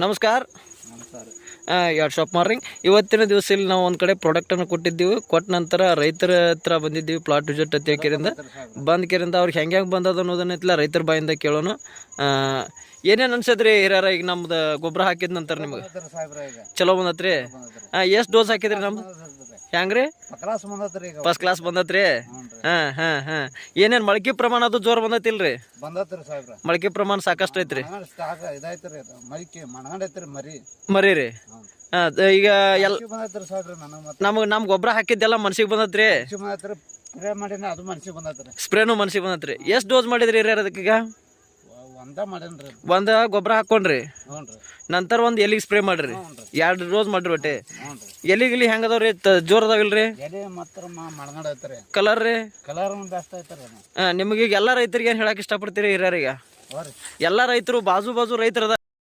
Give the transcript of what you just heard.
ನಮಸ್ಕಾರ. ಎರಡು shop morning. ಇವತ್ತಿನ ದಿವಸ ಇಲ್ಲಿ ನಾವು ಒಂದು ಕಡೆ ಪ್ರಾಡಕ್ಟನ್ನು ಕೊಟ್ಟಿದ್ದೀವಿ. ಕೊಟ್ಟ ನಂತರ ರೈತರ ಹತ್ರ ಬಂದಿದ್ದೀವಿ. ಪ್ಲಾಟ್ ವಿಸಿಟ್ ಕೇರಿಂದ ಕೇರಿಂದ ಅವ್ರಿಗೆ ಹೆಂಗೆ ಬಂದದ ಅನ್ನೋದನ್ನ ರೈತರ ಬಾಯಿಂದ ಕೇಳೋಣ. ಏನೇನು ಅನ್ಸದ್ರಿ ಹಿರಿಯರ? ಈಗ ನಮ್ದು ಗೊಬ್ಬರ ಹಾಕಿದ ನಂತರ ನಿಮ್ಗೆ ಚಲೋ ಬಂದತ್ರಿ? ಎಷ್ಟು ಡೋಸ್ ಹಾಕಿದ್ರಿ? ನಮ್ದು ಹೆಂಗ್ರಿ? ಫಸ್ಟ್ ಕ್ಲಾಸ್ ಬಂದತ್ರಿ. ಏನೇನು ಮೊಳಕೆ ಪ್ರಮಾಣ ಅದು ಜೋರ್ ಬಂದತಿಲ್ರಿ? ಮೊಳಕೆ ಪ್ರಮಾಣ ಸಾಕಷ್ಟು ಐತ್ರಿ. ಮರಿ ರೀ. ಈಗ ನಮ್ ಗೊಬ್ಬರ ಹಾಕಿದ್ದೆಲ್ಲ ಮನ್ಸಿಗೆ ಬಂದತ್ರಿ. ಸ್ಪ್ರೇನು ಮನ್ಸಿಗೆ ಬಂದತ್ರಿ. ಎಷ್ಟು ಡೋಸ್ ಮಾಡಿದ್ರಿ ಹಿರಿಯರ್ ಅದಕ್ಕೀಗ? ಒಂದ ಗೊಬ್ಬರ ಹಾಕೊಂಡ್ರಿ, ನಂತರ ಒಂದ್ ಎಲಿಗೆ ಸ್ಪ್ರೇ ಮಾಡ್ರಿ, 2 ಡೋಸ್ ಮಾಡ್ರಿ. ಒಟ್ಟೆ ಎಲಿಗಿಲಿ ಹೆಂಗ ಅದಾವ್ರಿ? ಜೋರ್ ಅದಾವಿಲ್ರಿ? ಕಲರ್ ರೀ? ನಿಮಗೆ ಎಲ್ಲಾ ರೈತರಿಗೆ ಏನ್ ಹೇಳಕ್ ಇಷ್ಟಪಡ್ತೀರಿ ಹಿರಿಯರಿಗೆ? ಎಲ್ಲಾ ರೈತರು ಬಾಜು ರೈತರ